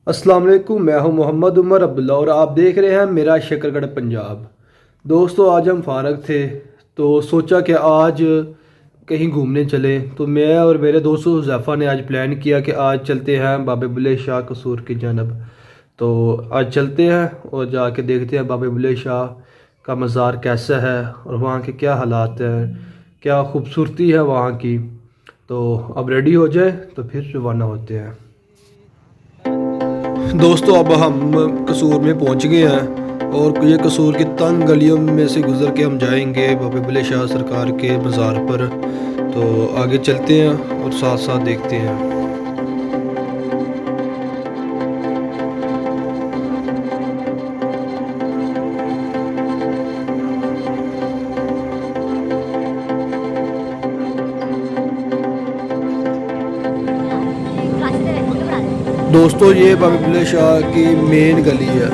अस्सलाम वालेकुम, मैं हूं मोहम्मद उमर अब्दुल्ला और आप देख रहे हैं मेरा शकरगढ़ पंजाब। दोस्तों, आज हम फारग थे तो सोचा कि आज कहीं घूमने चले। तो मैं और मेरे दोस्त हुज़ैफ़ा ने आज प्लान किया कि आज चलते हैं बाबा बुल्ले शाह कसूर की जानब। तो आज चलते हैं और जाके देखते हैं बाबा बुल्ले शाह का मज़ार कैसा है और वहाँ के क्या हालात हैं, क्या खूबसूरती है वहाँ की। तो अब रेडी हो जाए तो फिर रवाना होते हैं। दोस्तों, अब हम कसूर में पहुंच गए हैं और ये कसूर की तंग गलियों में से गुज़र के हम जाएंगे बाबा बुल्ले शाह सरकार के मज़ार पर। तो आगे चलते हैं और साथ साथ देखते हैं। दोस्तों, ये बाबा बुल्ले शाह की मेन गली है,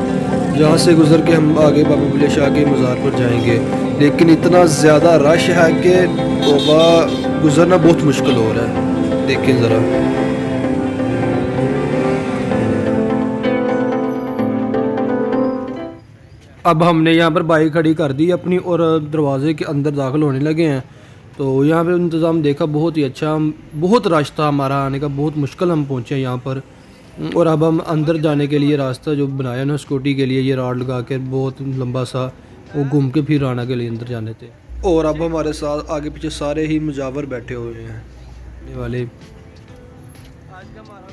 जहाँ से गुज़र के हम आगे बाबा बुल्ले शाह के मज़ार पर जाएंगे। लेकिन इतना ज़्यादा रश है कि तौबा, गुज़रना बहुत मुश्किल हो रहा है। देखें ज़रा। अब हमने यहाँ पर बाइक खड़ी कर दी अपनी और दरवाज़े के अंदर दाखिल होने लगे हैं। तो यहाँ पे इंतज़ाम देखा, बहुत ही अच्छा। बहुत रश था हमारा आने का, बहुत मुश्किल हम पहुँचे यहाँ पर। और अब हम अंदर जाने के लिए रास्ता जो बनाया ना स्कूटी के लिए, ये राड लगा कर बहुत लंबा सा, वो घूम के फिर आना के लिए अंदर जाने थे। और अब हमारे साथ आगे पीछे सारे ही मुजावर बैठे हुए हैं ये वाले।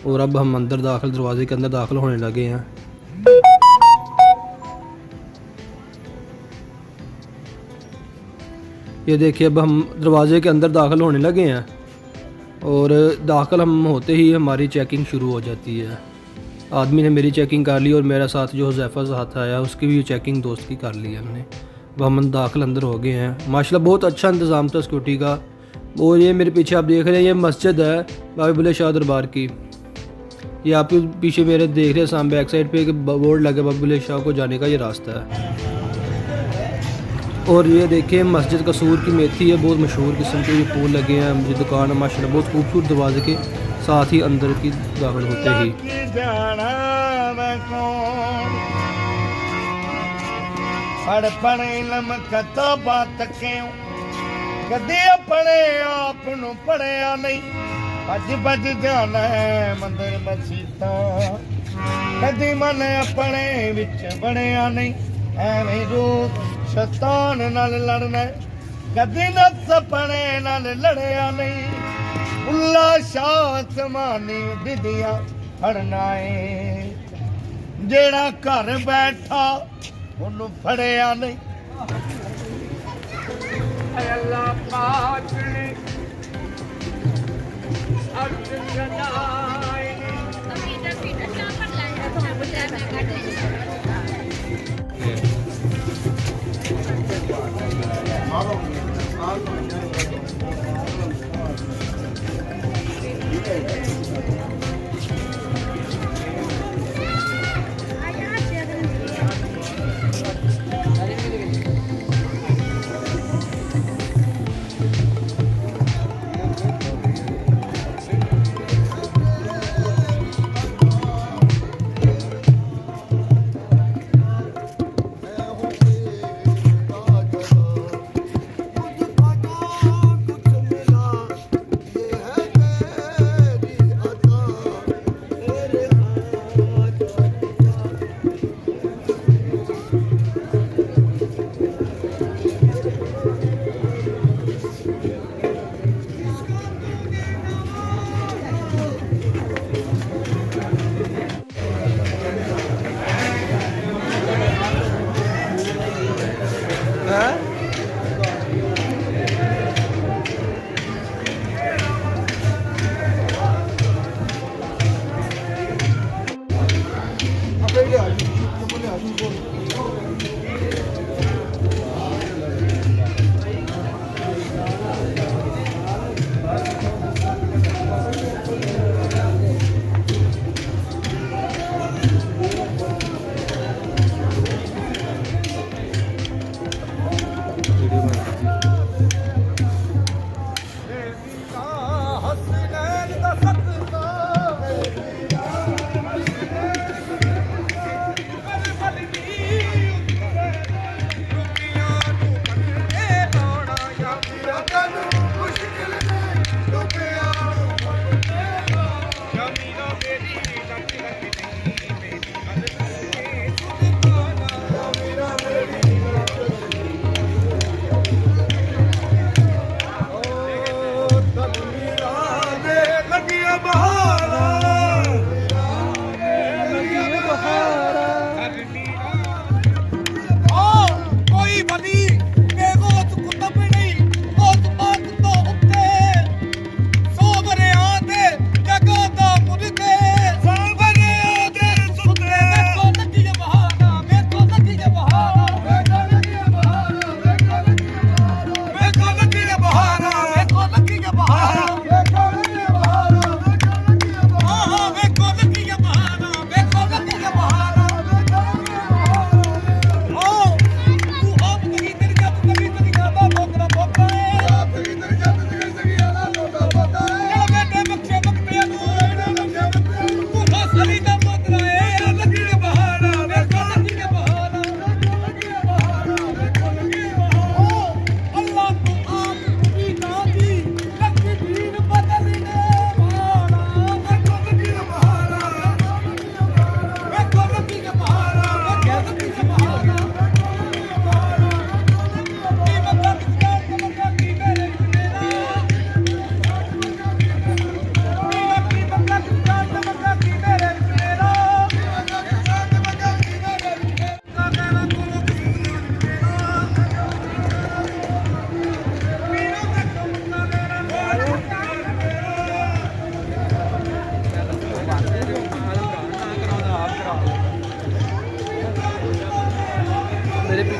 और अब हम अंदर दाखिल, दरवाजे के अंदर दाखिल होने लगे हैं। ये देखिए, अब हम दरवाजे के अंदर दाखिल होने लगे हैं और दाखिल हम होते ही हमारी चेकिंग शुरू हो जाती है। आदमी ने मेरी चेकिंग कर ली और मेरा साथ जो हुज़ैफ़ा साथ आया उसकी भी चेकिंग दोस्त की कर ली है हमने। अब हम दाखिल अंदर हो गए हैं। माशाल्लाह बहुत अच्छा इंतज़ाम था सिक्योरिटी का। और ये मेरे पीछे आप देख रहे हैं, ये मस्जिद है बाबा बुल्ले शाह दरबार की। ये आपके पीछे मेरे देख रहे हैं सामने बैक साइड पे एक बोर्ड लगा बाबा बुल्ले शाह को जाने का ये रास्ता है। और ये देखिए मस्जिद कसूर की मेथी है, बहुत मशहूर किस्म के ये फूल लगे हैं। मुझे दुकान है माशाल्लाह, बहुत खूबसूरत दरवाजे के साथ ही अंदर की दाखिल होते ही। कदे अपने आप नू पढ़िया नहीं, भज भज जाना है मंदिर मसीता। कदी मन अपने विच बढ़िया नहीं, एवें जो शैतान नाल लड़ना। कदी नफ्स अपने नाल लड़िया नहीं, उल्ला शाह समानी दिदियां फड़ना है। जेड़ा घर बैठा उन्नू फड़िया नहीं। अल्लाह पाक ने अर्ज जनाए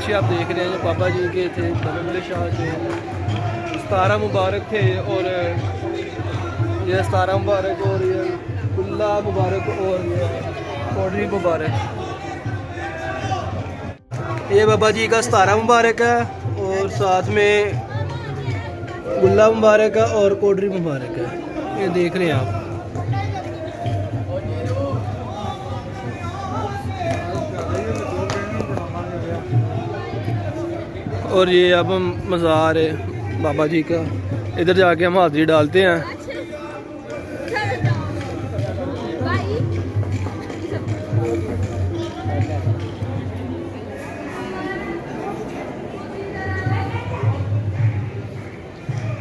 पीछे आप देख रहे हैं जो बाबा जी के थे बाबा बुल्ले शाह के 17 मुबारक थे, और ये 17 मुबारक और ये गुल्ला मुबारक और ये कोडरी मुबारक। ये बाबा जी का 17 मुबारक है और साथ में गुल्ला मुबारक है और कोडरी मुबारक है, ये देख रहे हैं आप। और ये अब हम मज़ार है बाबा जी का, इधर जाके हम हाजिरी डालते हैं।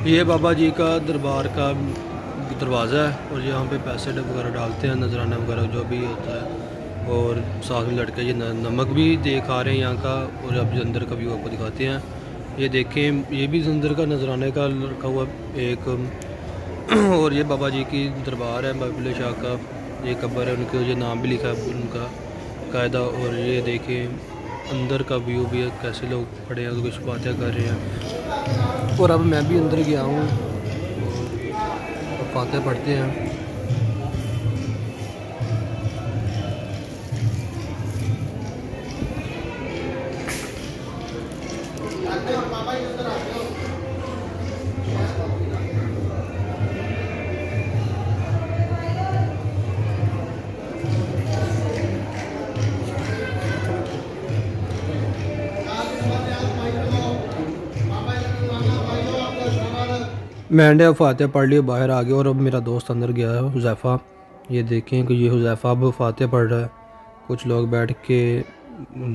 ये बाबा जी का दरबार का दरवाज़ा है और यहाँ पे पैसे वगैरह डालते हैं, नजराना वगैरह जो भी होता है। और साथ में लड़के ये नमक भी देख आ रहे हैं यहाँ का, और अब अंदर का व्यू आपको दिखाते हैं। ये देखें, ये भी अंदर का नजराने का रखा हुआ एक और ये बाबा जी की दरबार है बाबा बुल्ले शाह का, ये कब्र है उनके, ये नाम भी लिखा है उनका कायदा। और ये देखें अंदर का व्यू भी है, कैसे लोग खड़े हैं तो कुछ बातें कर रहे हैं। और अब मैं भी अंदर गया हूँ और फातिहा पढ़ते हैं। मैंने फातिहा पढ़ लिया, बाहर आ गया और अब मेरा दोस्त अंदर गया है हुज़ैफ़ा। ये देखें कि ये हुज़ैफ़ा अब फातिहा पढ़ रहा है, कुछ लोग बैठ के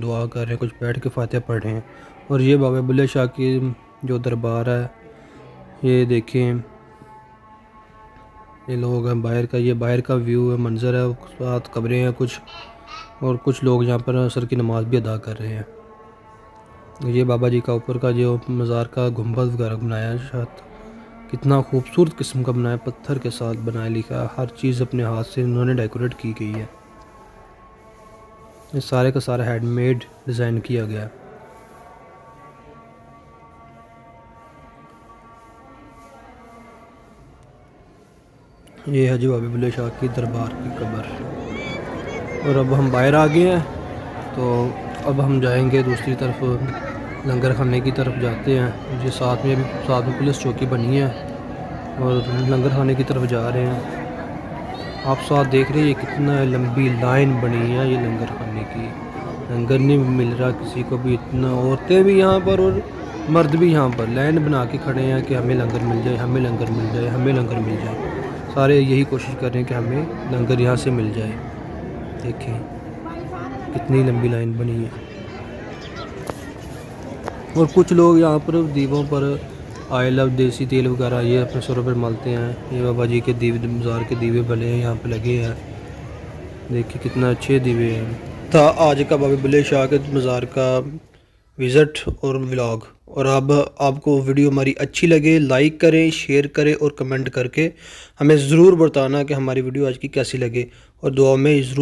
दुआ कर रहे हैं, कुछ बैठ के फातिहा पढ़ रहे हैं। और ये बाबा बुल्ले शाह की जो दरबार है, ये देखें ये लोग हैं बाहर का, ये बाहर का व्यू है, मंज़र है, साथ कब्रें हैं कुछ, और कुछ लोग यहाँ पर असर की नमाज़ भी अदा कर रहे हैं। ये बाबा जी का ऊपर का जो मज़ार का गुंबद वगैरह बनाया है, शायद कितना खूबसूरत किस्म का बनाया, पत्थर के साथ बनाया, लिखा है, हर चीज़ अपने हाथ से इन्होंने डेकोरेट की गई है। ये सारे का सारा हैंडमेड डिज़ाइन किया गया है। ये है जो बाबा बुल्ले शाह की दरबार की कब्र। और अब हम बाहर आ गए हैं, तो अब हम जाएंगे दूसरी तरफ, लंगर खाने की तरफ जाते हैं। ये साथ में पुलिस चौकी बनी है और लंगर खाने की तरफ जा रहे हैं। आप साथ देख रहे हैं ये कितना लंबी लाइन बनी है ये लंगर खाने की। लंगर नहीं मिल रहा किसी को भी, इतना औरतें भी यहाँ पर और मर्द भी यहाँ पर लाइन बना के खड़े हैं कि हमें लंगर मिल जाए, हमें लंगर मिल जाए, हमें लंगर मिल जाए। सारे यही कोशिश कर रहे हैं कि हमें लंगर यहाँ से मिल जाए। देखें कितनी लंबी लाइन बनी है। और कुछ लोग यहाँ पर दीवों पर आई लव देसी तेल वगैरह ये अपने सरों पर मलते हैं। ये बाबा जी के दीवे, मज़ार के दीवे भले हैं यहाँ पे लगे हैं, देखिए कितना अच्छे दीवे हैं। था आज का बाबा बुल्ले शाह के मज़ार का विज़िट और व्लॉग। और अब आपको वीडियो हमारी अच्छी लगे लाइक करें, शेयर करें और कमेंट करके हमें ज़रूर बताना कि हमारी वीडियो आज की कैसी लगे, और दुआ में ज़रूर